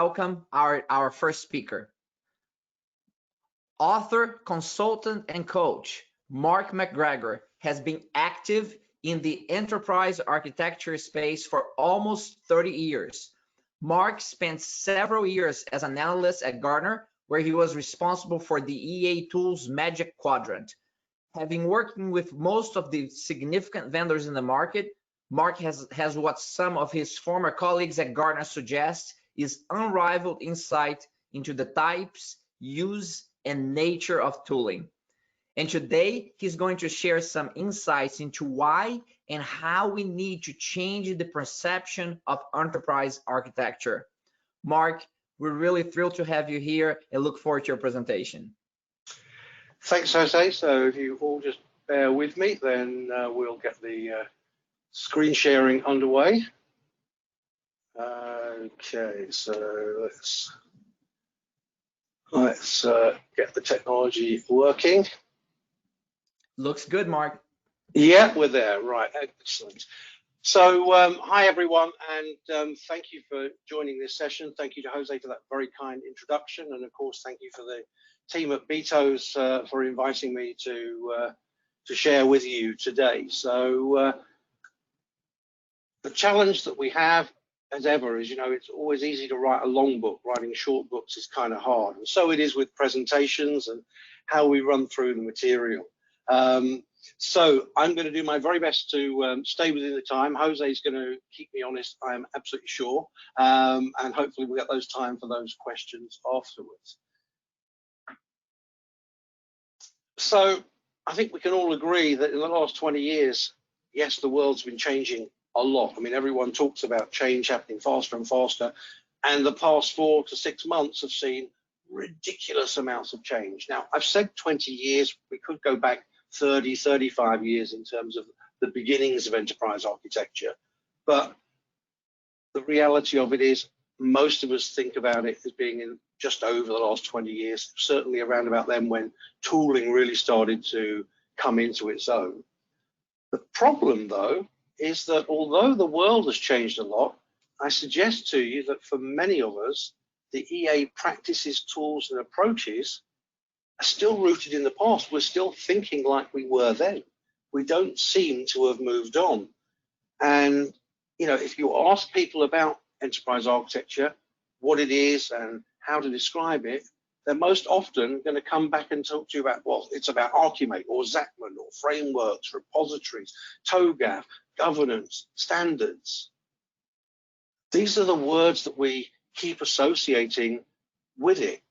welcome our first speaker. Author, consultant, and coach, Mark McGregor has been active in the enterprise architecture space for almost 30 years. Mark spent several years as an analyst at Gartner, where he was responsible for the EA Tools Magic Quadrant. Having working with most of the significant vendors in the market, Mark has what some of his former colleagues at Gartner suggest is unrivaled insight into the types, use, and nature of tooling. And today, he's going to share some insights into why and how we need to change the perception of enterprise architecture. Mark, we're really thrilled to have you here and look forward to your presentation. Thanks, Jose. So if you all just bear with me, then we'll get the screen sharing underway. Okay, so let's get the technology working. Looks good, Mark. Yeah, we're there. Right, excellent. So hi everyone, and thank you for joining this session. Thank you to Jose for that very kind introduction, and of course thank you for the team at BTOES for inviting me to share with you today. So the challenge that we have, as ever, is, it's always easy to write a long book. Writing short books is kind of hard, and so it is with presentations and how we run through the material. So I'm going to do my very best to stay within the time. Jose is going to keep me honest, I am absolutely sure, and hopefully we'll get those time for those questions afterwards. So I think we can all agree that in the last 20 years, yes, the world's been changing a lot. I mean, everyone talks about change happening faster and faster, and the past 4 to 6 months have seen ridiculous amounts of change. Now, I've said 20 years, we could go back 30, 35 years in terms of the beginnings of enterprise architecture, but the reality of it is most of us think about it as being in just over the last 20 years, certainly around about then when tooling really started to come into its own. The problem, though, is that although the world has changed a lot, I suggest to you that for many of us, the EA practices, tools, and approaches are still rooted in the past. We're still thinking like we were then. We don't seem to have moved on. And, if you ask people about enterprise architecture, what it is and how to describe it, they're most often going to come back and talk to you about, well, it's about Archimate or Zachman or frameworks, repositories, TOGAF, governance, standards. These are the words that we keep associating with it.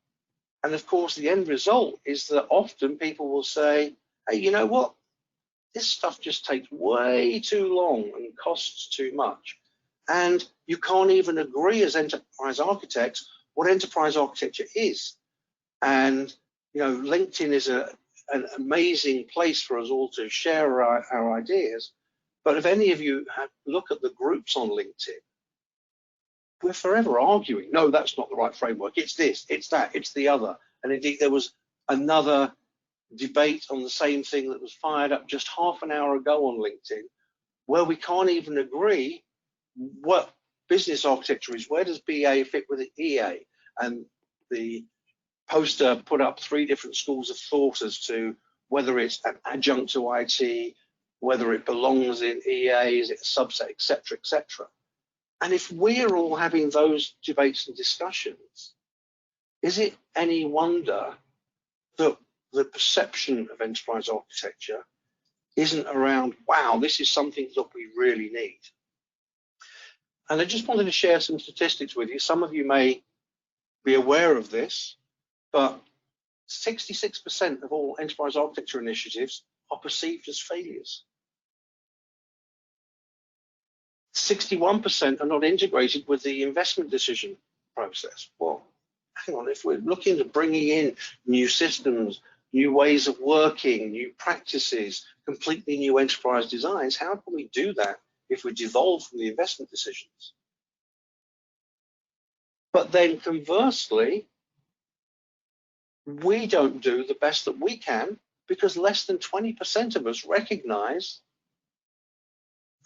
And of course, the end result is that often people will say, hey, you know what? This stuff just takes way too long and costs too much. And you can't even agree as enterprise architects what enterprise architecture is. And, LinkedIn is an amazing place for us all to share our ideas. But if any of you look at the groups on LinkedIn, we're forever arguing, no, that's not the right framework. It's this, it's that, it's the other. And indeed, there was another debate on the same thing that was fired up just half an hour ago on LinkedIn, where we can't even agree what business architecture is. Where does BA fit with the EA? And the poster put up 3 different schools of thought as to whether it's an adjunct to IT, whether it belongs in EA, is it a subset, etc., etc. And if we're all having those debates and discussions, is it any wonder that the perception of enterprise architecture isn't around, wow, this is something that we really need? And I just wanted to share some statistics with you. Some of you may be aware of this, but 66% of all enterprise architecture initiatives are perceived as failures. 61% are not integrated with the investment decision process. Well, hang on, if we're looking at bringing in new systems, new ways of working, new practices, completely new enterprise designs, how can we do that if we devolve from the investment decisions? But then conversely, we don't do the best that we can because less than 20% of us recognize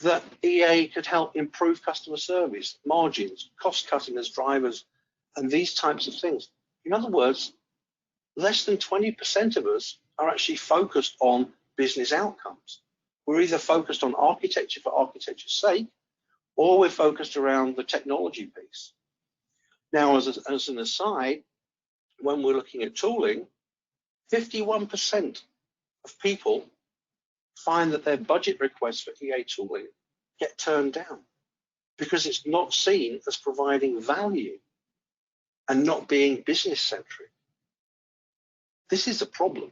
that EA could help improve customer service, margins, cost cutting as drivers and these types of things. In other words, less than 20% of us are actually focused on business outcomes. We're either focused on architecture for architecture's sake, or we're focused around the technology piece. Now, as an aside, when we're looking at tooling, 51% of people find that their budget requests for EA tooling get turned down because it's not seen as providing value and not being business centric. This is a problem.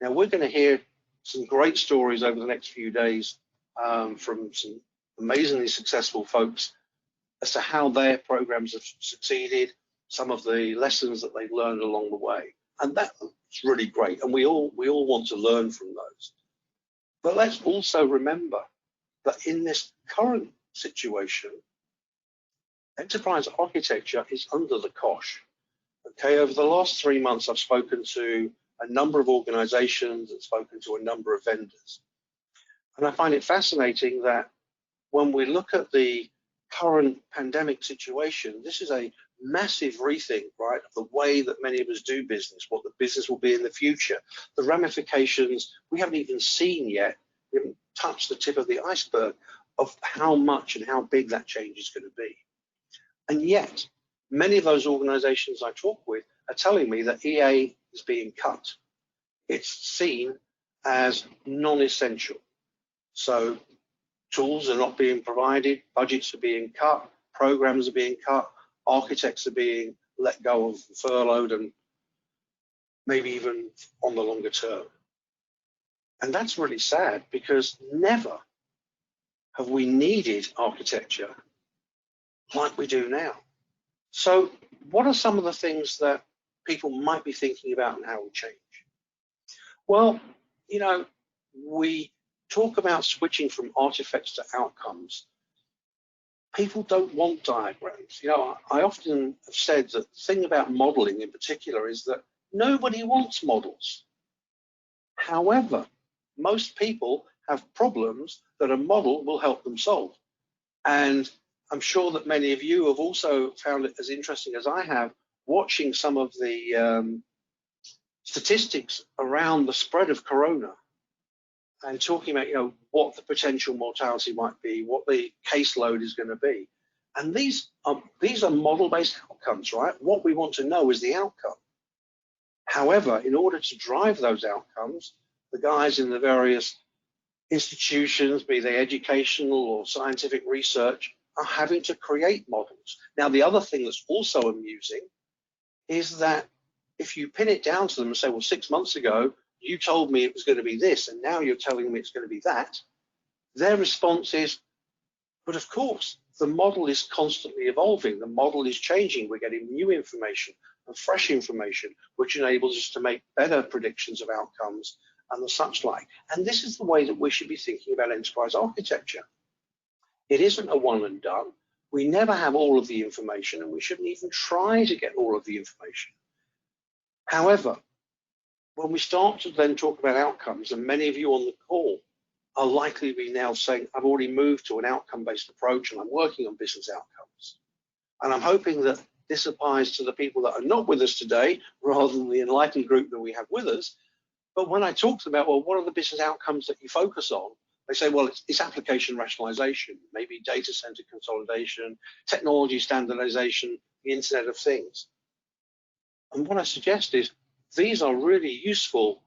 Now, we're going to hear some great stories over the next few days from some amazingly successful folks as to how their programs have succeeded, some of the lessons that they've learned along the way. And that's really great. And we all want to learn from those. But let's also remember that in this current situation, enterprise architecture is under the cosh. Okay, over the last 3 months, I've spoken to a number of organizations and spoken to a number of vendors. And I find it fascinating that when we look at the current pandemic situation, this is a massive rethink, right, of the way that many of us do business, what the business will be in the future. The ramifications we haven't even seen yet. We haven't touched the tip of the iceberg of how much and how big that change is going to be. And yet, many of those organizations I talk with are telling me that EA is being cut. It's seen as non-essential. So tools are not being provided, budgets are being cut, programs are being cut, architects are being let go of, furloughed, and maybe even on the longer term. And that's really sad, because never have we needed architecture like we do now. So what are some of the things that people might be thinking about and how we change? Well, you know, we talk about switching from artifacts to outcomes. People don't want diagrams. You know, I often have said that the thing about modeling in particular is that nobody wants models. However, most people have problems that a model will help them solve. And I'm sure that many of you have also found it as interesting as I have, watching some of the statistics around the spread of corona and talking about, you know, what the potential mortality might be, what the caseload is going to be. And these are model-based outcomes, right? What we want to know is the outcome. However, in order to drive those outcomes, the guys in the various institutions, be they educational or scientific research, are having to create models. Now, the other thing that's also amusing is that if you pin it down to them and say, well, 6 months ago, you told me it was going to be this, and now you're telling me it's going to be that, their response is, but of course, the model is constantly evolving. The model is changing. We're getting new information and fresh information, which enables us to make better predictions of outcomes and the such like. And this is the way that we should be thinking about enterprise architecture. It isn't a one and done. We never have all of the information, and we shouldn't even try to get all of the information. However, when we start to then talk about outcomes, and many of you on the call are likely to be now saying, I've already moved to an outcome-based approach and I'm working on business outcomes. And I'm hoping that this applies to the people that are not with us today, rather than the enlightened group that we have with us. But when I talk to them about, well, what are the business outcomes that you focus on? They say, well, it's application rationalization, maybe data center consolidation, technology standardization, the Internet of Things. And what I suggest is these are really useful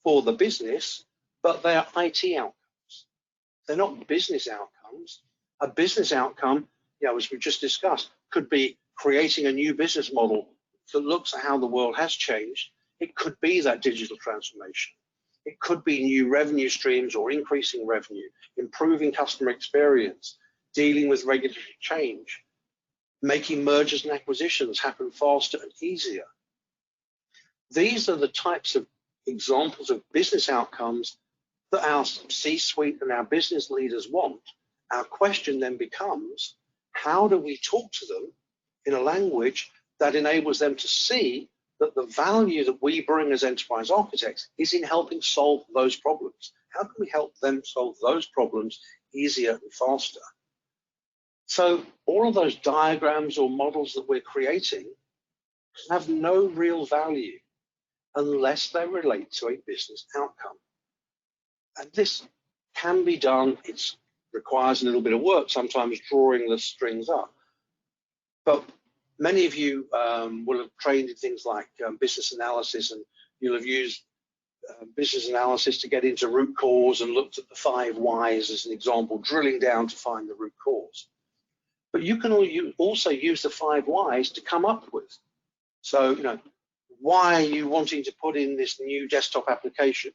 for the business, but they are IT outcomes. They're not business outcomes. A business outcome, you know, as we just discussed, could be creating a new business model that looks at how the world has changed. It could be that digital transformation. It could be new revenue streams or increasing revenue, improving customer experience, dealing with regulatory change, making mergers and acquisitions happen faster and easier. These are the types of examples of business outcomes that our C-suite and our business leaders want. Our question then becomes, how do we talk to them in a language that enables them to see that the value that we bring as enterprise architects is in helping solve those problems? How can we help them solve those problems easier and faster? So all of those diagrams or models that we're creating have no real value unless they relate to a business outcome. And this can be done. It requires a little bit of work, sometimes drawing the strings up. But many of you will have trained in things like business analysis, and you'll have used business analysis to get into root cause and looked at the 5 whys as an example, drilling down to find the root cause. But you can also use the 5 whys to come up with. So, why are you wanting to put in this new desktop application?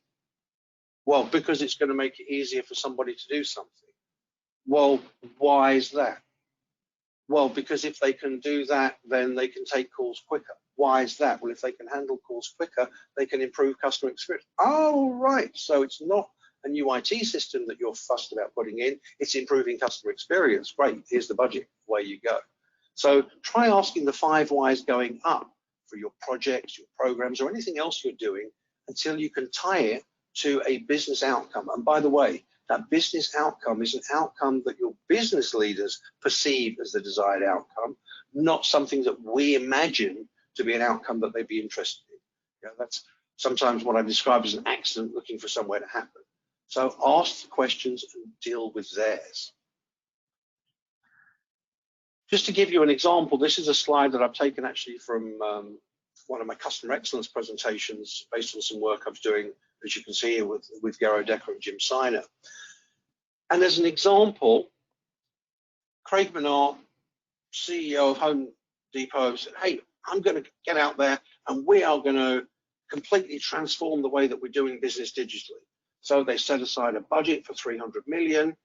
Well, because it's going to make it easier for somebody to do something. Well, why is that? Well, because if they can do that, then they can take calls quicker. Why is that? Well, if they can handle calls quicker, they can improve customer experience. Oh, right. So it's not a new IT system that you're fussed about putting in. It's improving customer experience. Great. Here's the budget. Away you go. So try asking the 5 whys going up for your projects, your programs, or anything else you're doing until you can tie it to a business outcome. And by the way, that business outcome is an outcome that your business leaders perceive as the desired outcome, not something that we imagine to be an outcome that they'd be interested in. That's sometimes what I describe as an accident looking for somewhere to happen. So ask the questions and deal with theirs. Just to give you an example, this is a slide that I've taken actually from one of my customer excellence presentations based on some work I was doing, as you can see here, with Garo Decker and Jim Siner. And as an example, Craig Menard, CEO of Home Depot, said, hey, I'm going to get out there and we are going to completely transform the way that we're doing business digitally. So they set aside a budget for 300 million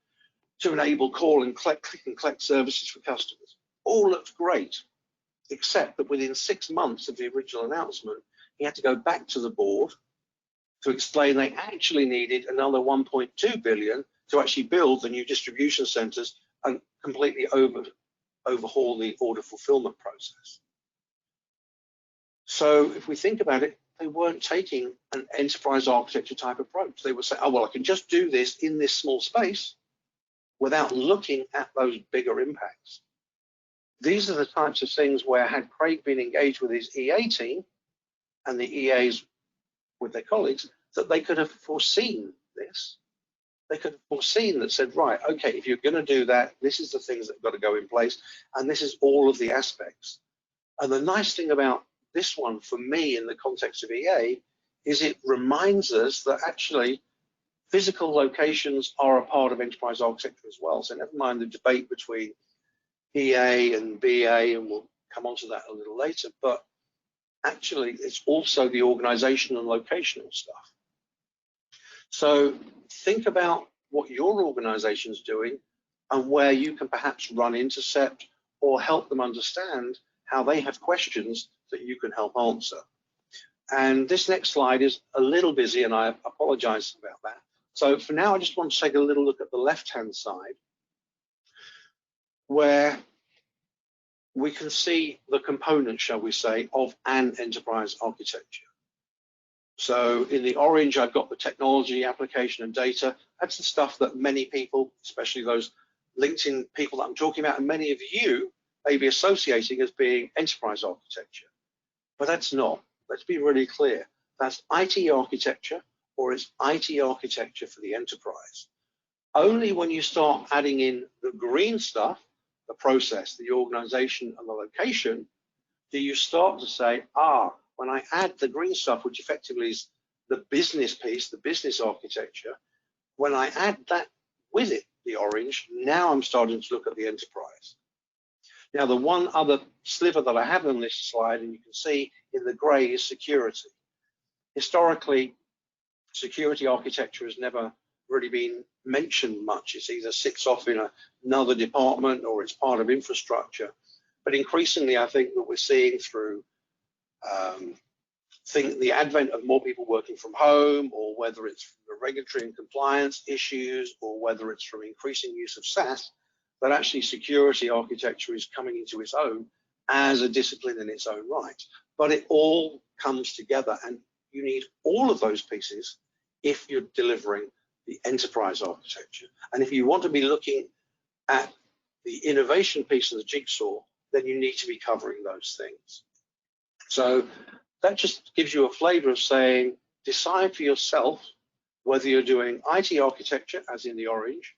to enable call and click and collect services for customers. All looked great, except that within 6 months of the original announcement, he had to go back to the board to explain they actually needed another 1.2 billion to actually build the new distribution centers and completely overhaul the order fulfillment process. So if we think about it, they weren't taking an enterprise architecture type approach. They were saying, oh, well, I can just do this in this small space without looking at those bigger impacts. These are the types of things where, had Craig been engaged with his EA team and the EAs with their colleagues, that they could have foreseen this. They could have foreseen that, said, right, okay, if you're going to do that, this is the things that have got to go in place, and this is all of the aspects. And the nice thing about this one, for me, in the context of EA, is it reminds us that actually physical locations are a part of enterprise architecture as well. So never mind the debate between EA and BA, and we'll come on to that a little later, but actually it's also the organizational and locational stuff. So think about what your organization is doing and where you can perhaps run intercept or help them understand how they have questions that you can help answer. And this next slide is a little busy, and I apologize about that. So for now, I just want to take a little look at the left-hand side, where we can see the components, shall we say, of an enterprise architecture. So in the orange, I've got the technology, application, and data. That's the stuff that many people, especially those LinkedIn people that I'm talking about, and many of you may be associating as being enterprise architecture. But that's not. Let's be really clear. That's IT architecture, or it's IT architecture for the enterprise. Only when you start adding in the green stuff, the process, the organization, and the location, do you start to say, when I add the green stuff, which effectively is the business piece, the business architecture, when I add that with it, the orange, now I'm starting to look at the enterprise. Now, the one other sliver that I have on this slide, and you can see in the gray, is security. Historically, security architecture has never really been mentioned much. It either sits off in another department or it's part of infrastructure. But increasingly, I think that we're seeing through the advent of more people working from home, or whether it's from the regulatory and compliance issues, or whether it's from increasing use of SaaS, that actually security architecture is coming into its own as a discipline in its own right. But it all comes together, and you need all of those pieces if you're delivering the enterprise architecture. And if you want to be looking at the innovation piece of the jigsaw, then you need to be covering those things. So that just gives you a flavor of saying, decide for yourself whether you're doing IT architecture, as in the orange,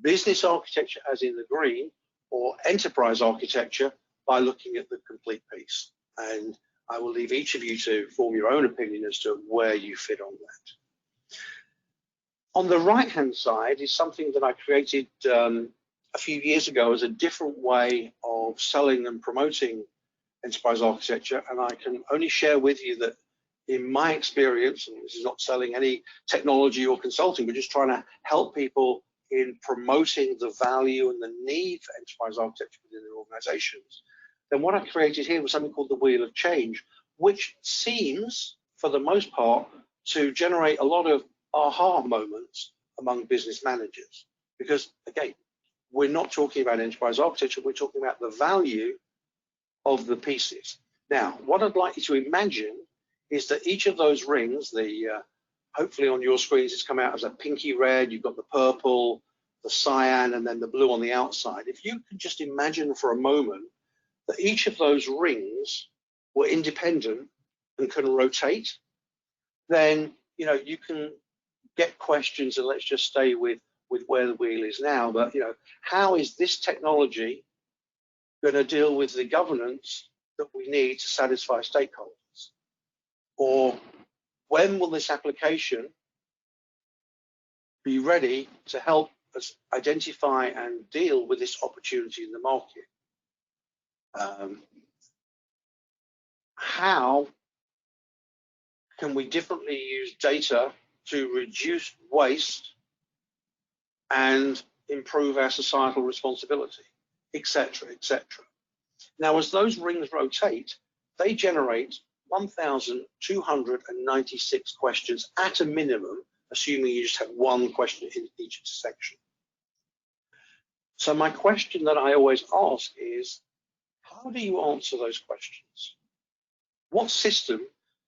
business architecture, as in the green, or enterprise architecture by looking at the complete piece. And I will leave each of you to form your own opinion as to where you fit on that. On the right-hand side is something that I created a few years ago as a different way of selling and promoting enterprise architecture, and I can only share with you that in my experience, and this is not selling any technology or consulting, but just trying to help people in promoting the value and the need for enterprise architecture within their organizations, then what I created here was something called the Wheel of Change, which seems, for the most part, to generate a lot of aha moments among business managers. Because, again, we're not talking about enterprise architecture, we're talking about the value of the pieces. Now, what I'd like you to imagine is that each of those rings, hopefully on your screens it's come out as a pinky red, you've got the purple, the cyan, and then the blue on the outside. If you can just imagine for a moment that each of those rings were independent and can rotate, then you can get questions, and let's just stay with where the wheel is now. But how is this technology going to deal with the governance that we need to satisfy stakeholders? Or when will this application be ready to help us identify and deal with this opportunity in the market? How can we differently use data to reduce waste and improve our societal responsibility, etc., etc. Now, as those rings rotate, they generate 1,296 questions at a minimum, assuming you just have one question in each section. So my question that I always ask is, how do you answer those questions? What system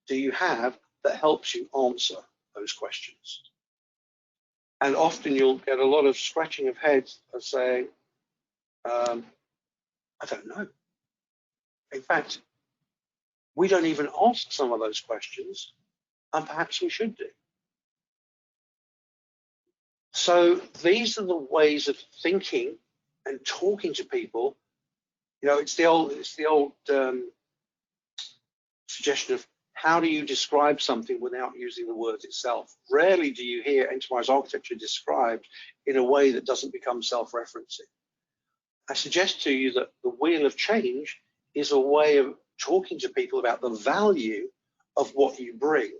do you have that helps you answer those questions? And often you'll get a lot of scratching of heads of saying, I don't know. In fact, we don't even ask some of those questions, and perhaps we should do. So these are the ways of thinking and talking to people. It's the old suggestion of how do you describe something without using the words itself. Rarely do you hear enterprise architecture described in a way that doesn't become self-referencing. I suggest to you that the Wheel of Change is a way of talking to people about the value of what you bring,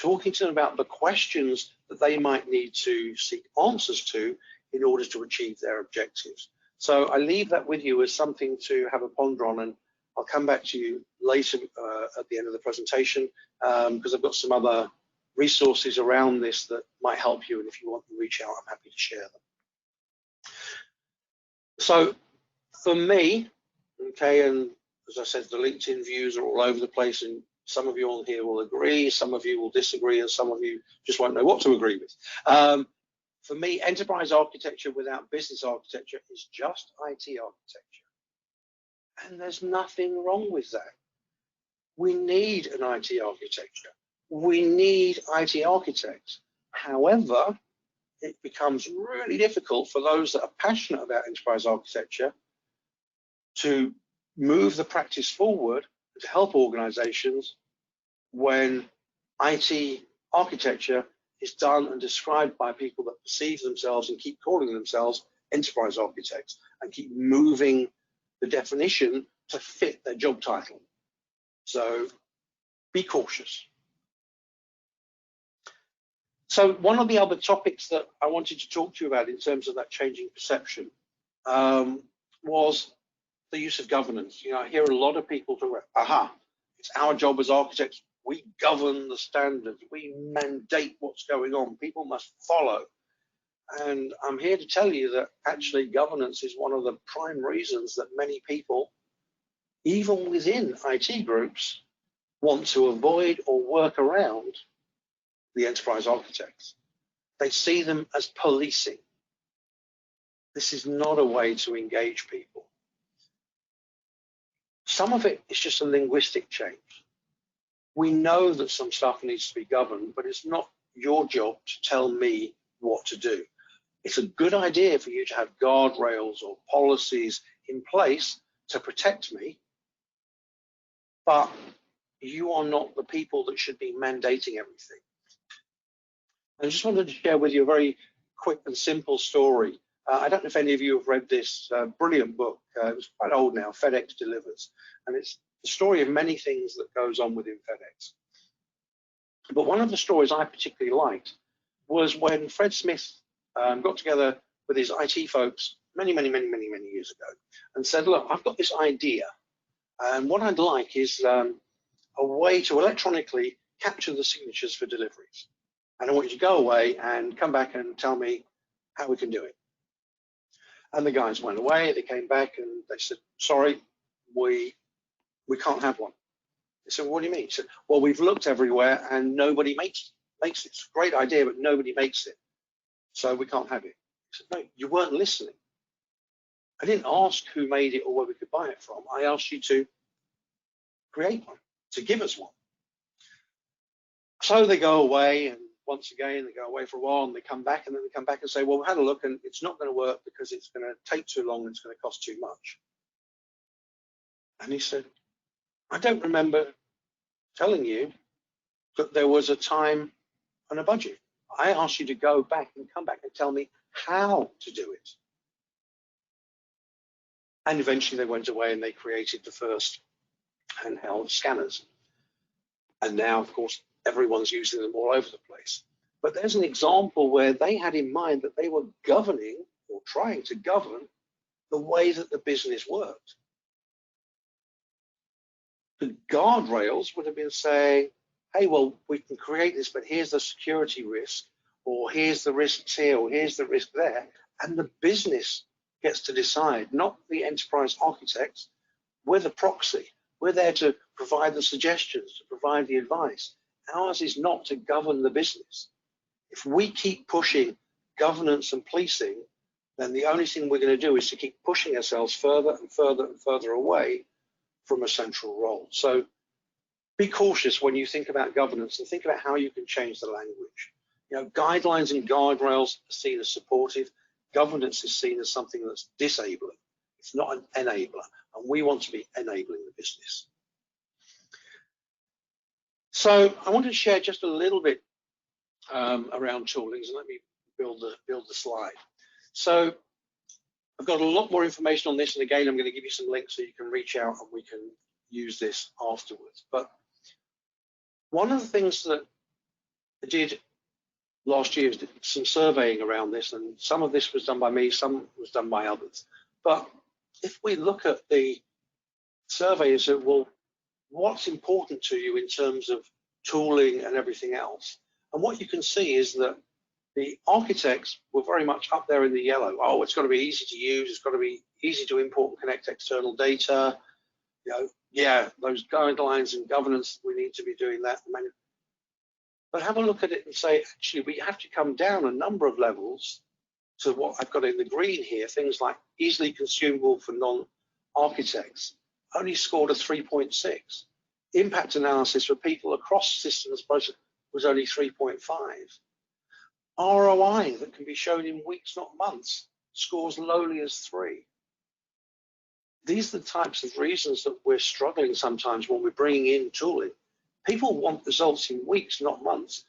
talking to them about the questions that they might need to seek answers to in order to achieve their objectives. So I leave that with you as something to have a ponder on, and I'll come back to you later at the end of the presentation because I've got some other resources around this that might help you, and if you want to reach out, I'm happy to share them. So for me, okay, and as I said, the LinkedIn views are all over the place, and some of you on here will agree, some of you will disagree, and some of you just won't know what to agree with. For me, enterprise architecture without business architecture is just IT architecture. And there's nothing wrong with that. We need an IT architecture. We need IT architects. However, it becomes really difficult for those that are passionate about enterprise architecture to move the practice forward to help organizations when IT architecture is done and described by people that perceive themselves and keep calling themselves enterprise architects and keep moving the definition to fit their job title. So be cautious. So one of the other topics that I wanted to talk to you about in terms of that changing perception was the use of governance. I hear a lot of people talk about, it's our job as architects, we govern the standards, we mandate what's going on, people must follow. And I'm here to tell you that actually governance is one of the prime reasons that many people, even within IT groups, want to avoid or work around the enterprise architects. They see them as policing. This is not a way to engage people. Some of it is just a linguistic change. We know that some stuff needs to be governed, but it's not your job to tell me what to do. It's a good idea for you to have guardrails or policies in place to protect me, but you are not the people that should be mandating everything. I just wanted to share with you a very quick and simple story. I don't know if any of you have read this brilliant book. It was quite old now, FedEx Delivers, and it's the story of many things that goes on within FedEx. But one of the stories I particularly liked was when Fred Smith got together with his IT folks many years ago and said, look, I've got this idea, and what I'd like is a way to electronically capture the signatures for deliveries. And I want you to go away and come back and tell me how we can do it. And the guys went away, they came back and they said, sorry, we can't have one. They said, well, what do you mean? He said, well, we've looked everywhere and nobody makes it. It's a great idea, but nobody makes it. So we can't have it. He said, no, you weren't listening. I didn't ask who made it or where we could buy it from. I asked you to create one, to give us one. So they go away, and once again, they go away for a while and they come back, and then they come back and say, well, we had a look and it's not going to work because it's going to take too long and it's going to cost too much. And he said, I don't remember telling you that there was a time and a budget. I asked you to go back and come back and tell me how to do it. And eventually they went away and they created the first handheld scanners. And now, of course, everyone's using them all over the place. But there's an example where they had in mind that they were governing or trying to govern the way that the business worked. The guardrails would have been saying, hey, well, we can create this, but here's the security risk, or here's the risks here, or here's the risk there. And the business gets to decide, not the enterprise architects. We're the proxy. We're there to provide the suggestions, to provide the advice. Ours is not to govern the business. If we keep pushing governance and policing, then the only thing we're going to do is to keep pushing ourselves further and further and further away from a central role. So be cautious when you think about governance and think about how you can change the language. You know, guidelines and guardrails are seen as supportive. Governance is seen as something that's disabling. It's not an enabler, and we want to be enabling the business. So I want to share just a little bit around toolings, and let me build the slide. So I've got a lot more information on this, and again, I'm going to give you some links so you can reach out and we can use this afterwards. But one of the things that I did last year is some surveying around this, and some of this was done by me, some was done by others. But if we look at the survey and say, well, what's important to you in terms of tooling and everything else? And what you can see is that the architects were very much up there in the yellow. Oh, it's got to be easy to use. It's got to be easy to import and connect external data. You know, yeah, those guidelines and governance, we need to be doing that. But have a look at it and say, actually, we have to come down a number of levels to what I've got in the green here. Things like easily consumable for non-architects only scored a 3.6. Impact analysis for people across systems was only 3.5. ROI that can be shown in weeks, not months, scores lowly as 3. These are the types of reasons that we're struggling sometimes when we're bringing in tooling. People want results in weeks, not months.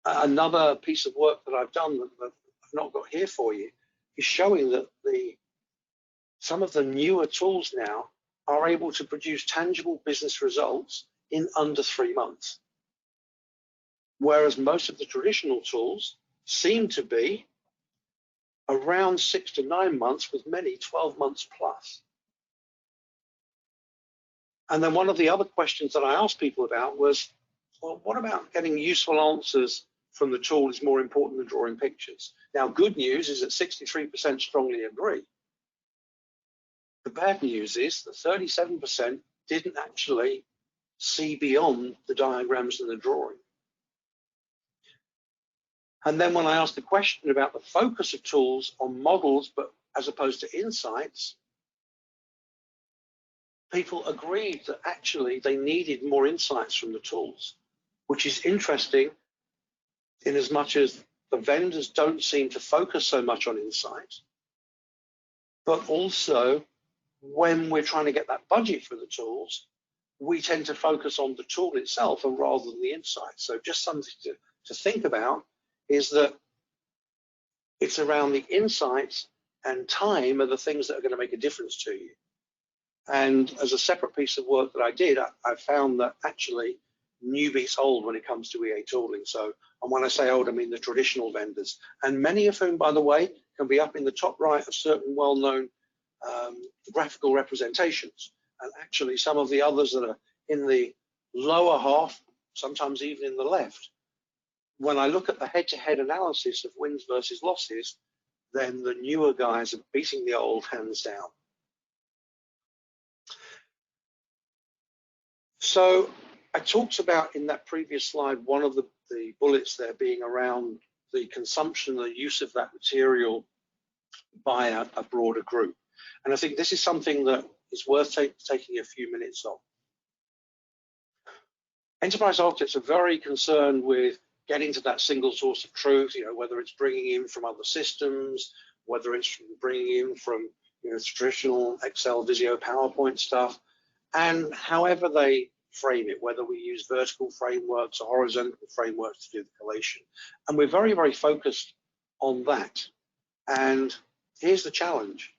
Another piece of work that I've done that I've not got here for you is showing that some of the newer tools now are able to produce tangible business results in under 3 months. Whereas most of the traditional tools seem to be around 6 to 9 months, with many 12 months plus. And then one of the other questions that I asked people about was, well, what about getting useful answers from the tool is more important than drawing pictures? Now, good news is that 63% strongly agree. The bad news is that 37% didn't actually see beyond the diagrams and the drawing. And then when I asked the question about the focus of tools on models, but as opposed to insights, people agreed that actually they needed more insights from the tools, which is interesting in as much as the vendors don't seem to focus so much on insights, but also when we're trying to get that budget for the tools, we tend to focus on the tool itself and rather than the insights. So just something to think about is that it's around the insights and time are the things that are going to make a difference to you. And as a separate piece of work that I did, I found that actually new beats old when it comes to EA tooling. So, and when I say old, I mean the traditional vendors, and many of whom, by the way, can be up in the top right of certain well-known graphical representations. And actually some of the others that are in the lower half, sometimes even in the left, when I look at the head-to-head analysis of wins versus losses, then the newer guys are beating the old hands down. So I talked about in that previous slide, one of the bullets there being around the consumption, the use of that material by a broader group. And I think this is something that is worth taking a few minutes on. Enterprise architects are very concerned with getting to that single source of truth, whether it's bringing in from other systems, whether it's bringing in from traditional Excel, Visio, PowerPoint stuff, and however they frame it, whether we use vertical frameworks or horizontal frameworks to do the collation. And we're very, very focused on that. And here's the challenge.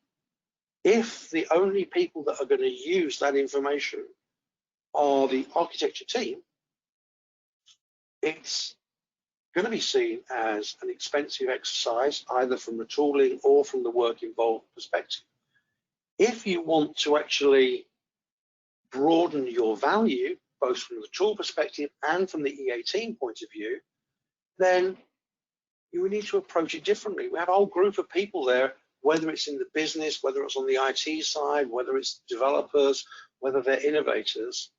If the only people that are going to use that information are the architecture team, it's going to be seen as an expensive exercise, either from the tooling or from the work involved perspective. If you want to actually broaden your value, both from the tool perspective and from the EA team point of view, then you need to approach it differently. We have a whole group of people there, whether it's in the business, whether it's on the IT side, whether it's developers, whether they're innovators,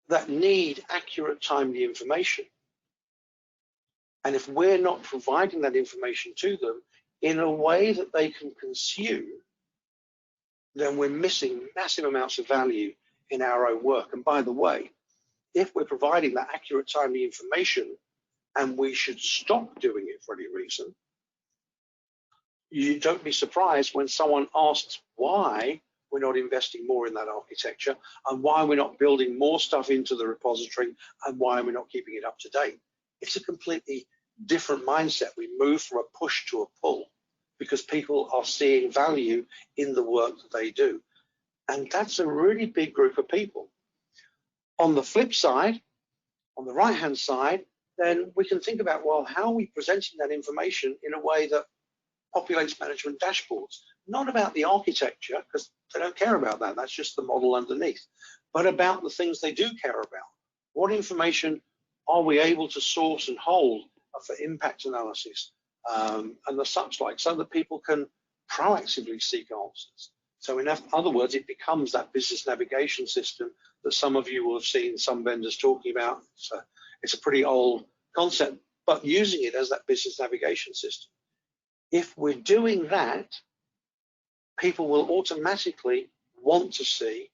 that need accurate, timely information. And if we're not providing that information to them in a way that they can consume, then we're missing massive amounts of value in our own work. And by the way, if we're providing that accurate, timely information and we should stop doing it for any reason, you don't be surprised when someone asks why we're not investing more in that architecture and why we're not building more stuff into the repository and why we're not keeping it up to date. It's a completely different mindset. We move from a push to a pull because people are seeing value in the work that they do. And that's a really big group of people. On the flip side, on the right-hand side, then we can think about, well, how are we presenting that information in a way that populates management dashboards? Not about the architecture, because they don't care about that. That's just the model underneath. But about the things they do care about. What information are we able to source and hold for impact analysis and the such like, so that people can proactively seek answers? So in other words, it becomes that business navigation system that some of you will have seen some vendors talking about. It's a pretty old concept, but using it as that business navigation system. If we're doing that, people will automatically want to see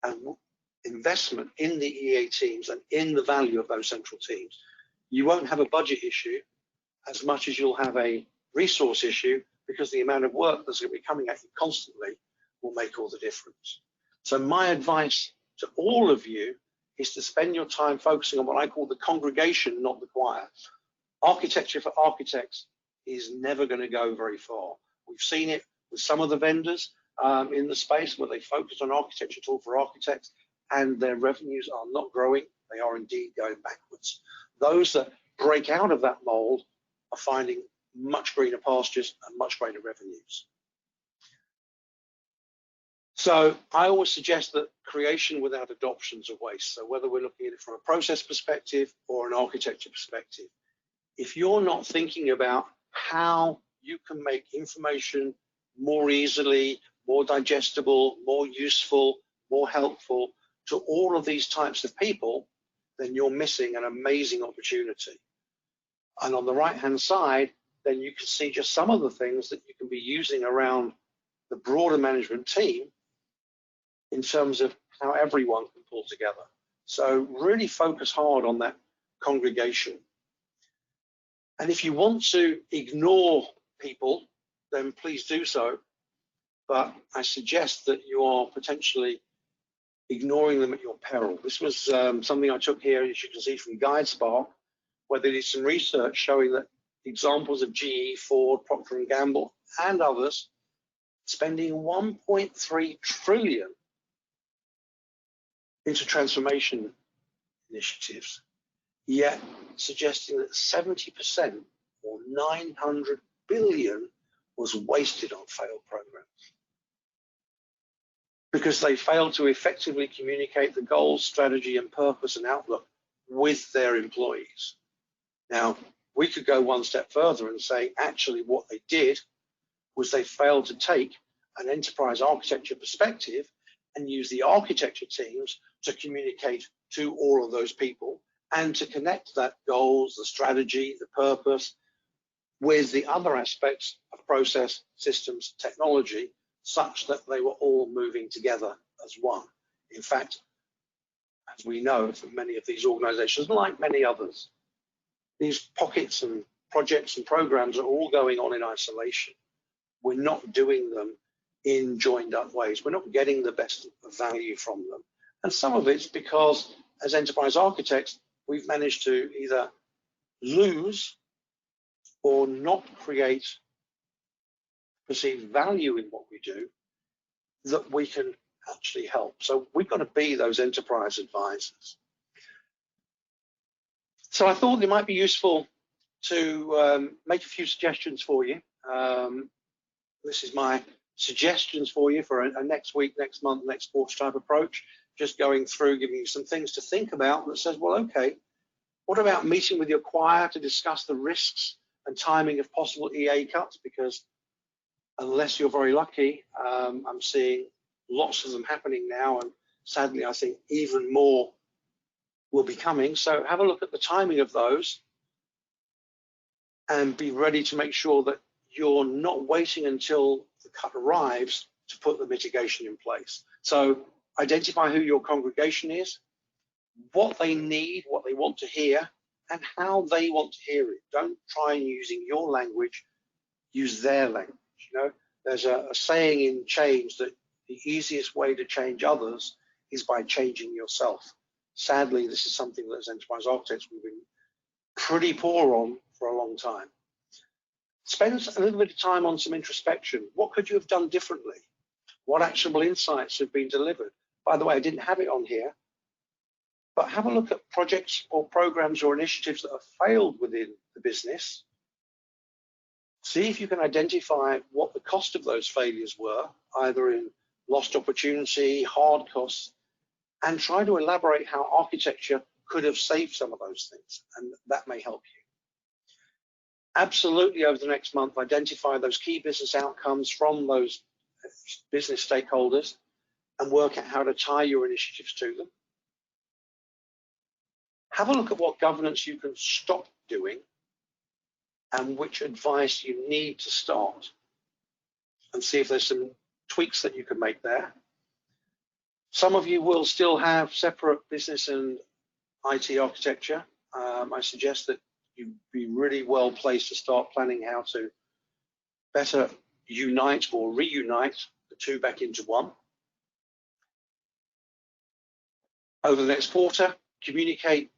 an investment in the EA teams and in the value of those central teams. You won't have a budget issue as much as you'll have a resource issue, because the amount of work that's going to be coming at you constantly will make all the difference. So my advice to all of you is to spend your time focusing on what I call the congregation, not the choir. Architecture for architects is never going to go very far. We've seen it with some of the vendors in the space where they focus on architecture tool for architects and their revenues are not growing. They are indeed going backwards. Those that break out of that mold are finding much greener pastures and much greater revenues. So I always suggest that creation without adoption is a waste. So whether we're looking at it from a process perspective or an architecture perspective, if you're not thinking about how you can make information more easily, more digestible, more useful, more helpful to all of these types of people, then you're missing an amazing opportunity. And on the right-hand side, then you can see just some of the things that you can be using around the broader management team in terms of how everyone can pull together. So really focus hard on that congregation. And if you want to ignore people, then please do so. But I suggest that you are potentially ignoring them at your peril. This was something I took here, as you can see, from GuideSpark, where they did some research showing that examples of GE, Ford, Procter & Gamble, and others spending 1.3 trillion into transformation initiatives, yet suggesting that 70% or 900 billion was wasted on failed programs because they failed to effectively communicate the goals, strategy, and purpose and outlook with their employees. Now, we could go one step further and say, actually, what they did was they failed to take an enterprise architecture perspective and use the architecture teams to communicate to all of those people and to connect that goals, the strategy, the purpose with the other aspects of process, systems, technology, such that they were all moving together as one. In fact, as we know from many of these organizations, like many others, these pockets and projects and programs are all going on in isolation. We're not doing them in joined up ways. We're not getting the best value from them. And some of it's because as enterprise architects, we've managed to either lose or not create perceived value in what we do that we can actually help. So we've got to be those enterprise advisors. So I thought it might be useful to make a few suggestions for you. This is my suggestions for you for a next week, next month, next quarter type approach. Just going through, giving you some things to think about that says, well, okay, what about meeting with your choir to discuss the risks and timing of possible EA cuts? Because unless you're very lucky, I'm seeing lots of them happening now, and sadly, I think even more will be coming. So have a look at the timing of those and be ready to make sure that you're not waiting until the cut arrives to put the mitigation in place. So identify who your congregation is, what they need, what they want to hear, and how they want to hear it. Don't try and using your language, use their language. You know, there's a saying in change that the easiest way to change others is by changing yourself. Sadly, this is something that as enterprise architects we've been pretty poor on for a long time. Spend a little bit of time on some introspection. What could you have done differently? What actionable insights have been delivered? By the way, I didn't have it on here, but have a look at projects or programs or initiatives that have failed within the business. See if you can identify what the cost of those failures were, either in lost opportunity, hard costs, and try to elaborate how architecture could have saved some of those things, and that may help you. Absolutely, over the next month, identify those key business outcomes from those business stakeholders and work out how to tie your initiatives to them. Have a look at what governance you can stop doing and which advice you need to start, and see if there's some tweaks that you can make there. Some of you will still have separate business and IT architecture. I suggest that you'd be really well placed to start planning how to better unite or reunite the two back into one. Over the next quarter, communicate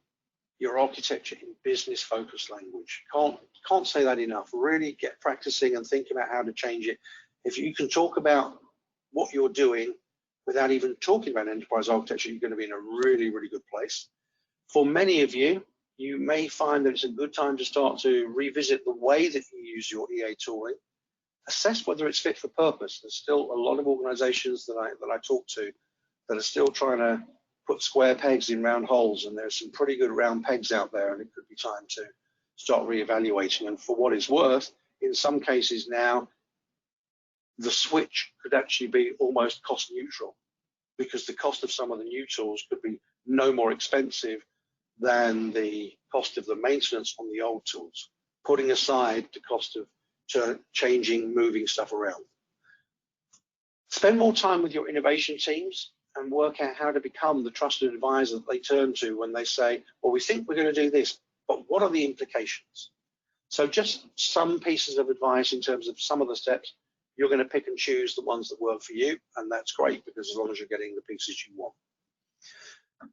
your architecture in business-focused language. Can't say that enough. Really get practicing and think about how to change it. If you can talk about what you're doing without even talking about enterprise architecture, you're going to be in a really, really good place. For many of you, you may find that it's a good time to start to revisit the way that you use your EA tooling, assess whether it's fit for purpose. There's still a lot of organizations that I talk to that are still trying to put square pegs in round holes, and there's some pretty good round pegs out there, and it could be time to start reevaluating. And for what it's worth, in some cases now, the switch could actually be almost cost neutral, because the cost of some of the new tools could be no more expensive than the cost of the maintenance on the old tools, putting aside the cost of changing, moving stuff around. Spend more time with your innovation teams and work out how to become the trusted advisor that they turn to when they say, well, we think we're going to do this, but what are the implications? So just some pieces of advice in terms of some of the steps. You're going to pick and choose the ones that work for you, and that's great, because as long as you're getting the pieces you want.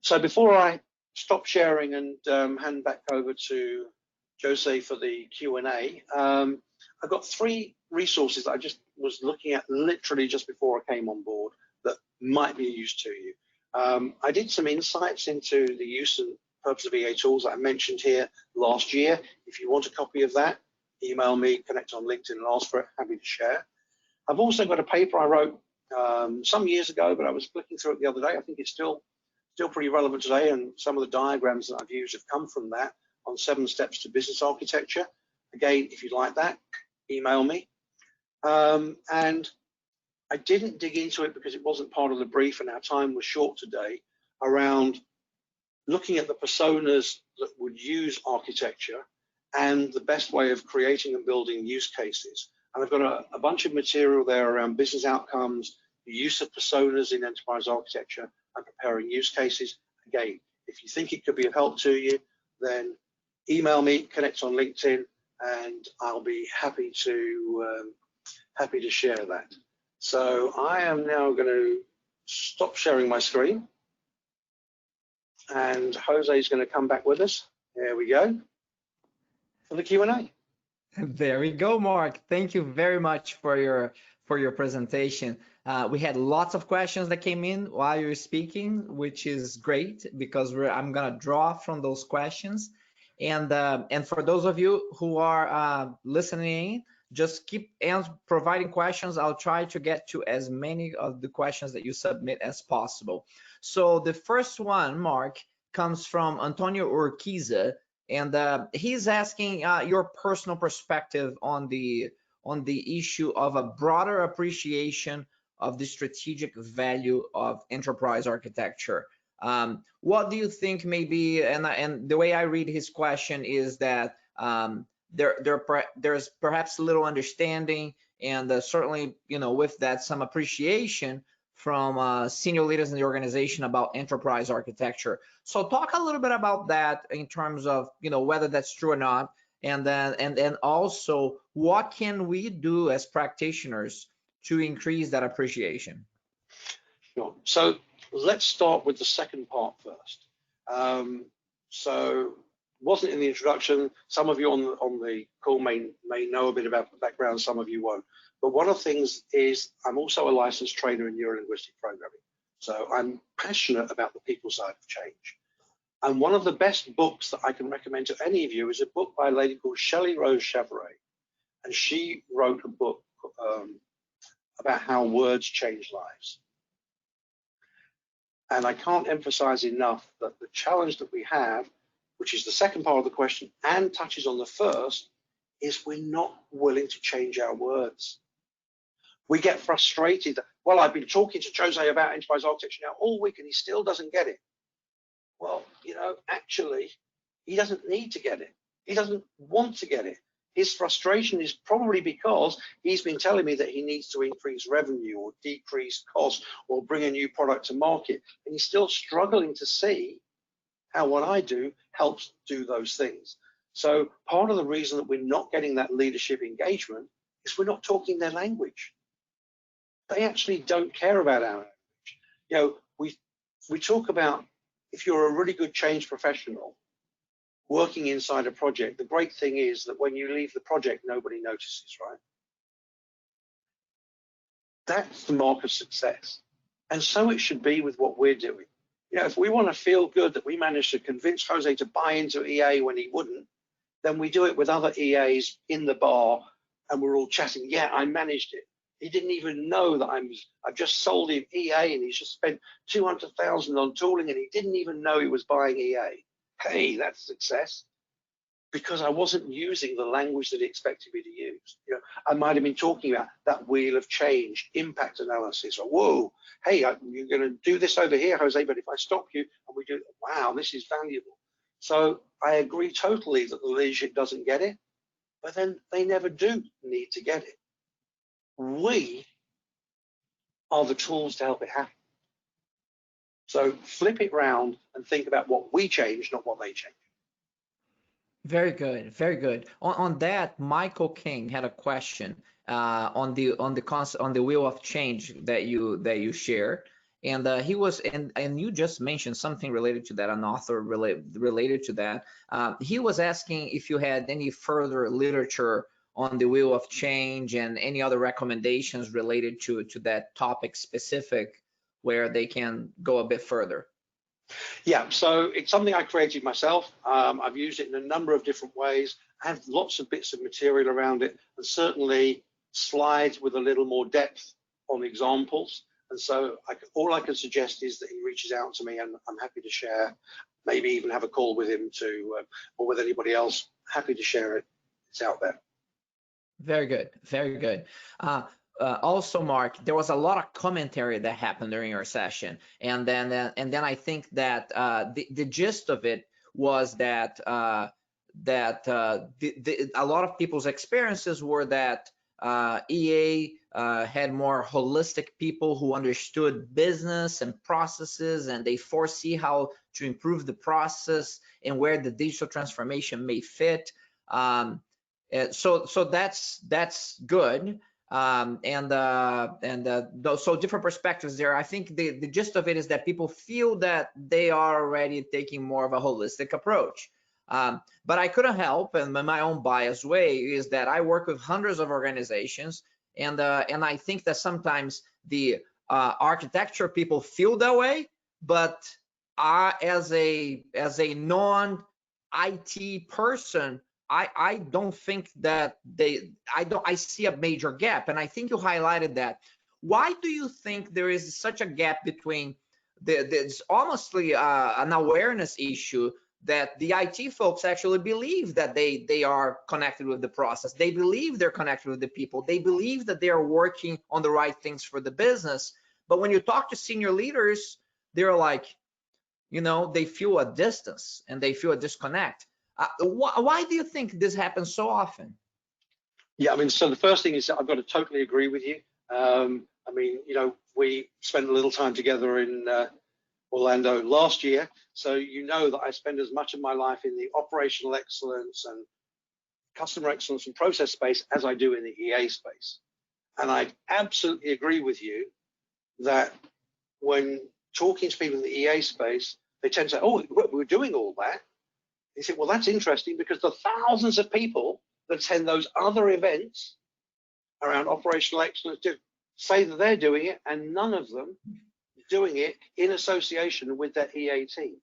So before I stop sharing and hand back over to Jose for the Q&A, I've got 3 resources that I just was looking at literally just before I came on board that might be of use to you. I did some insights into the use and purpose of EA tools that I mentioned here last year. If you want a copy of that, email me, connect on LinkedIn and ask for it, happy to share. I've also got a paper I wrote some years ago, but I was flicking through it the other day. I think it's still pretty relevant today, and some of the diagrams that I've used have come from that, on 7 steps to business architecture. Again, if you'd like that, email me. And I didn't dig into it because it wasn't part of the brief and our time was short today, around looking at the personas that would use architecture and the best way of creating and building use cases. And I've got a bunch of material there around business outcomes, the use of personas in enterprise architecture, and preparing use cases. Again, if you think it could be of help to you, then email me, connect on LinkedIn, and I'll be happy to share that. So I am now going to stop sharing my screen, and Jose is going to come back with us. There we go for the Q&A. There we go, Mark. Thank you very much for your presentation. We had lots of questions that came in while you were speaking, which is great, because I'm gonna draw from those questions. And for those of you who are listening, just keep providing questions. I'll try to get to as many of the questions that you submit as possible. So the first one, Mark, comes from Antonio Urquiza, and he's asking your personal perspective on the issue of a broader appreciation of the strategic value of enterprise architecture. What do you think maybe, and the way I read his question is that there's perhaps little understanding, and certainly, you know, with that, some appreciation from senior leaders in the organization about enterprise architecture. So talk a little bit about that in terms of, you know, whether that's true or not, and then also what can we do as practitioners to increase that appreciation? Sure. So let's start with the second part first. So wasn't in the introduction. Some of you on the call may know a bit about the background, some of you won't. But one of the things is I'm also a licensed trainer in neuro-linguistic programming. So I'm passionate about the people side of change. And one of the best books that I can recommend to any of you is a book by a lady called Shelley Rose Chavray. And she wrote a book about how words change lives. And I can't emphasize enough that the challenge that we have, which is the second part of the question and touches on the first, is we're not willing to change our words. We get frustrated. Well, I've been talking to Jose about enterprise architecture now all week and he still doesn't get it. Well, you know, actually, he doesn't need to get it. He doesn't want to get it. His frustration is probably because he's been telling me that he needs to increase revenue or decrease costs or bring a new product to market. And he's still struggling to see how what I do helps do those things. So part of the reason that we're not getting that leadership engagement is we're not talking their language. They actually don't care about our language. You know, we talk about, if you're a really good change professional working inside a project, the great thing is that when you leave the project, nobody notices, right? That's the mark of success. And so it should be with what we're doing. You know, if we want to feel good that we managed to convince Jose to buy into EA when he wouldn't, then we do it with other EAs in the bar and we're all chatting. Yeah, I managed it. He didn't even know that I've just sold him EA and he's just spent 200,000 on tooling and he didn't even know he was buying EA. Hey, that's success. Because I wasn't using the language that he expected me to use. You know, I might have been talking about that wheel of change, impact analysis, or whoa, hey, you're going to do this over here, Jose, but if I stop you and we do, wow, this is valuable. So I agree totally that the leadership doesn't get it, but then they never do need to get it. We are the tools to help it happen. So flip it round and think about what we change, not what they change. Very good, very good. On that, Michael King had a question on the wheel of change that you share, and he was and you just mentioned something related to that, an author related to that. He was asking if you had any further literature on the wheel of change and any other recommendations related to that topic specific, where they can go a bit further. Yeah, so it's something I created myself. I've used it in a number of different ways. I have lots of bits of material around it, and certainly slides with a little more depth on examples. And so all I can suggest is that he reaches out to me, and I'm happy to share, maybe even have a call with him or with anybody else. Happy to share it. It's out there. Very good, very good. Also, Mark, there was a lot of commentary that happened during our session, and then I think that the gist of it was that a lot of people's experiences were that EA had more holistic people who understood business and processes, and they foresee how to improve the process and where the digital transformation may fit. So that's good. So different perspectives there. I think the gist of it is that people feel that they are already taking more of a holistic approach. But I couldn't help, and my own biased way is that I work with hundreds of organizations, and I think that sometimes the architecture people feel that way, but as a non-IT person, I don't think that I see a major gap, and I think you highlighted that. Why do you think there is such a gap between there's almost an awareness issue that the IT folks actually believe that they are connected with the process, they believe they're connected with the people, they believe that they are working on the right things for the business, but when you talk to senior leaders, they're like, they feel a distance and they feel a disconnect. Why do you think this happens so often? Yeah, I mean, so the first thing is that I've got to totally agree with you. We spent a little time together in Orlando last year, so that I spend as much of my life in the operational excellence and customer excellence and process space as I do in the EA space. And I absolutely agree with you that when talking to people in the EA space, they tend to say, oh, we're doing all that. They say, well, that's interesting because the thousands of people that attend those other events around operational excellence say that they're doing it, and none of them doing it in association with their EA team.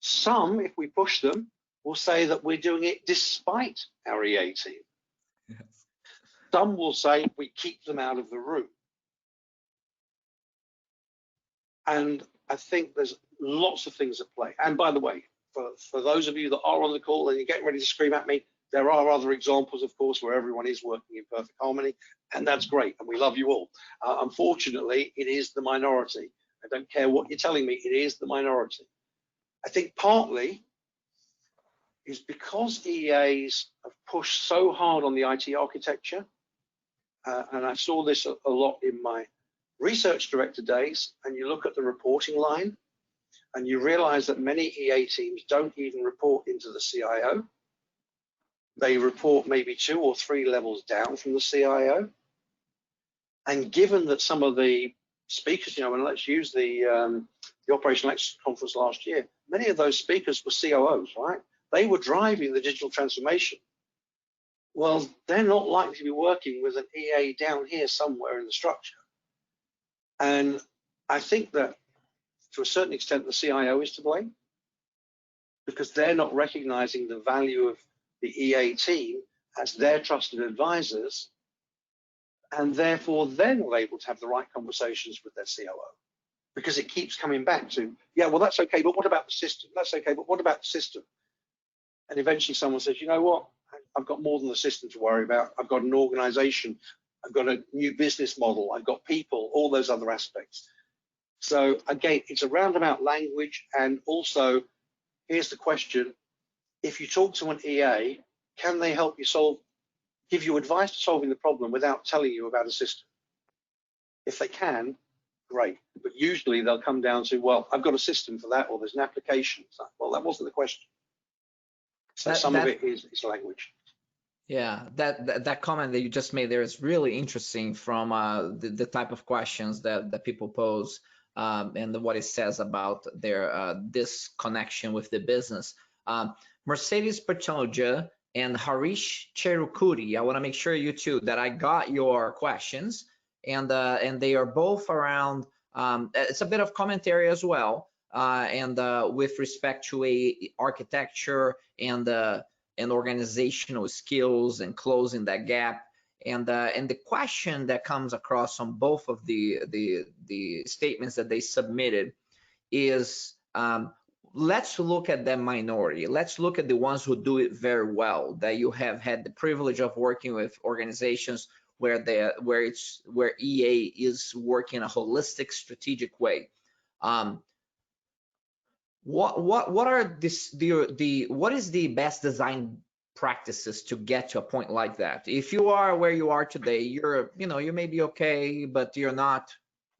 Some, if we push them, will say that we're doing it despite our EA team. Yes. Some will say we keep them out of the room. And I think there's lots of things at play. And by the way, for those of you that are on the call and you're getting ready to scream at me, there are other examples, of course, where everyone is working in perfect harmony, and that's great, and we love you all. Unfortunately, it is the minority. I don't care what you're telling me, it is the minority. I think partly is because EAs have pushed so hard on the IT architecture, and I saw this a lot in my research director days, and you look at the reporting line, and you realize that many EA teams don't even report into the CIO. They report maybe 2 or 3 levels down from the CIO. And given that some of the speakers, and let's use the Operational Excellence Conference last year, many of those speakers were COOs, right? They were driving the digital transformation. Well, they're not likely to be working with an EA down here somewhere in the structure. And I think that to a certain extent, the CIO is to blame because they're not recognizing the value of the EA team as their trusted advisors, and therefore they're not able to have the right conversations with their COO because it keeps coming back to, yeah, well, that's okay, but what about the system? That's okay, but what about the system? And eventually someone says, you know what? I've got more than the system to worry about. I've got an organization. I've got a new business model. I've got people, all those other aspects. So again, it's a roundabout language, and also, here's the question. If you talk to an EA, can they help you give you advice to solving the problem without telling you about a system? If they can, great. But usually they'll come down to, well, I've got a system for that, or there's an application. It's like, well, that wasn't the question. So some of it is language. Yeah, that comment that you just made there is really interesting from the type of questions that people pose, and what it says about their this connection with the business. Mercedes Pachanoja and Harish Cherukuri, I want to make sure you two that I got your questions, and they are both around. It's a bit of commentary as well, and with respect to a architecture and organizational skills and closing that gap. And the question that comes across on both of the statements that they submitted is, let's look at the minority. Let's look at the ones who do it very well, that you have had the privilege of working with organizations where EA is working a holistic, strategic way. What are what is the best design practices to get to a point like that? If you are where you are today, you may be okay, but you're not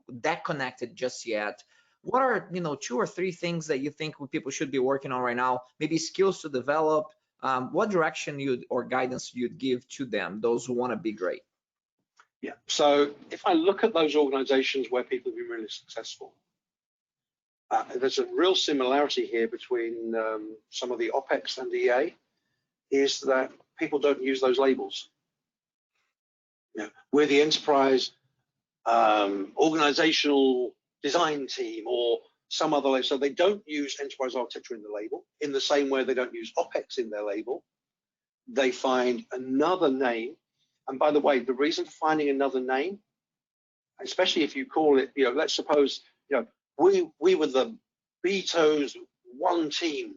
that connected just yet. What are 2 or 3 things that you think people should be working on right now? Maybe skills to develop. What direction or guidance you'd give to them, those who want to be great? Yeah. So if I look at those organizations where people have been really successful, there's a real similarity here between some of the OPEX and EA, is that people don't use those labels. We're the enterprise organizational design team or some other label. So they don't use enterprise architecture in the label, in the same way they don't use OPEX in their label. They find another name. And by the way, the reason for finding another name, especially if you call it, let's suppose, we were the BTOES one team,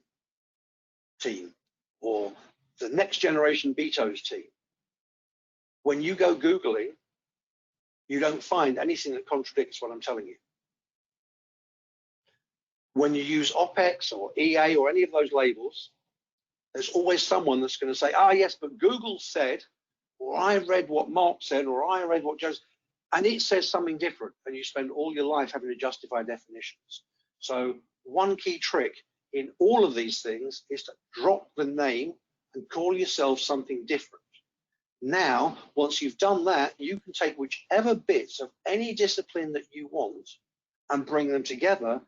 or the next generation BTOES team. When you go Googling, you don't find anything that contradicts what I'm telling you. When you use OPEX or EA or any of those labels, there's always someone that's going to say, yes, but Google said, or I read what Mark said, or I read what Joe's, and it says something different, and you spend all your life having to justify definitions. So one key trick in all of these things is to drop the name and call yourself something different. Now, once you've done that, you can take whichever bits of any discipline that you want and bring them together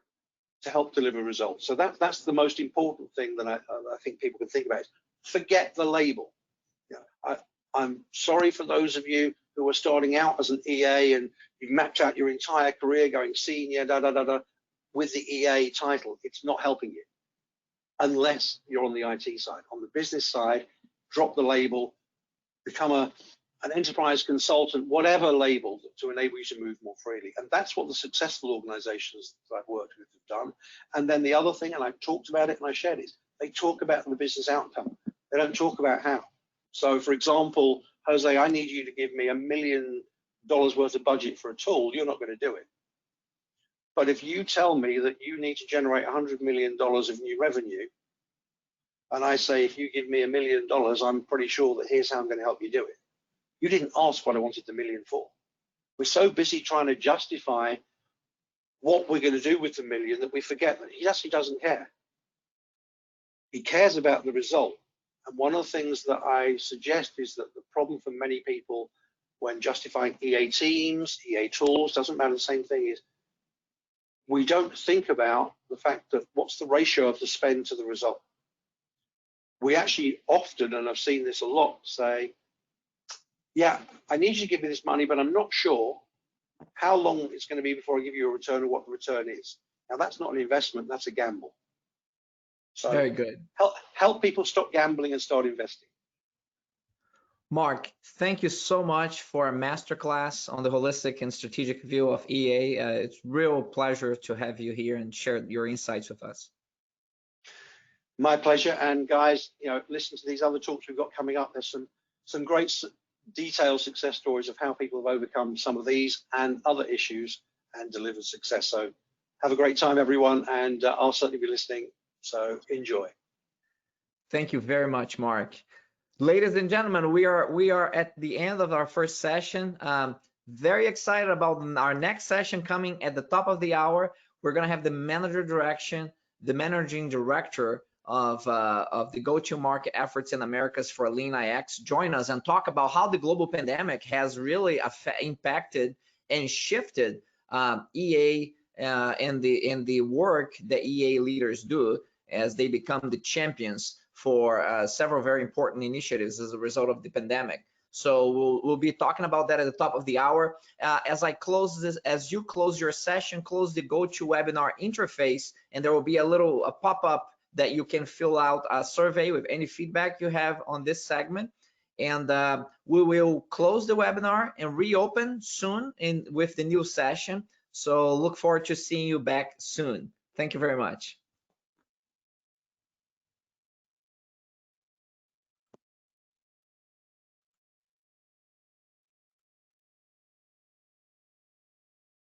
to help deliver results. So that's the most important thing that I think people can think about. Forget the label. I'm sorry for those of you who are starting out as an EA and you've mapped out your entire career going senior, with the EA title. It's not helping you unless you're on the IT side. On the business side, drop the label, become an enterprise consultant, whatever label, to enable you to move more freely. And that's what the successful organizations that I've worked with have done. And then the other thing, and I've talked about it and I shared it, they talk about the business outcome. They don't talk about how. So for example, Jose, I need you to give me $1 million worth of budget for a tool. You're not going to do it. But if you tell me that you need to generate $100 million of new revenue, and I say, if you give me $1 million, I'm pretty sure that here's how I'm going to help you do it. You didn't ask what I wanted the million for. We're so busy trying to justify what we're going to do with the million that we forget that he actually doesn't care. He cares about the result. And one of the things that I suggest is that the problem for many people when justifying EA teams, EA tools, doesn't matter, the same thing, is we don't think about the fact that what's the ratio of the spend to the result. We actually often, and I've seen this a lot, say, yeah, I need you to give me this money, but I'm not sure how long it's going to be before I give you a return or what the return is. Now, that's not an investment, that's a gamble. So very good. Help people stop gambling and start investing. Mark, thank you so much for a masterclass on the holistic and strategic view of EA. It's a real pleasure to have you here and share your insights with us. My pleasure. And guys, listen to these other talks we've got coming up. There's some great detailed success stories of how people have overcome some of these and other issues and delivered success. So have a great time, everyone, and I'll certainly be listening So enjoy. Thank you very much, Mark. Ladies and gentlemen, we are at the end of our first session. Very excited about our next session coming at the top of the hour. We're going to have the the managing director of the go-to-market efforts in Americas for Lean IX, join us and talk about how the global pandemic has really impacted and shifted EA and the work that EA leaders do as they become the champions for several very important initiatives as a result of the pandemic. So we'll be talking about that at the top of the hour. As I close this, as you close your session, close the GoToWebinar interface, and there will be a pop-up that you can fill out a survey with any feedback you have on this segment. And we will close the webinar and reopen soon with the new session. So look forward to seeing you back soon. Thank you very much.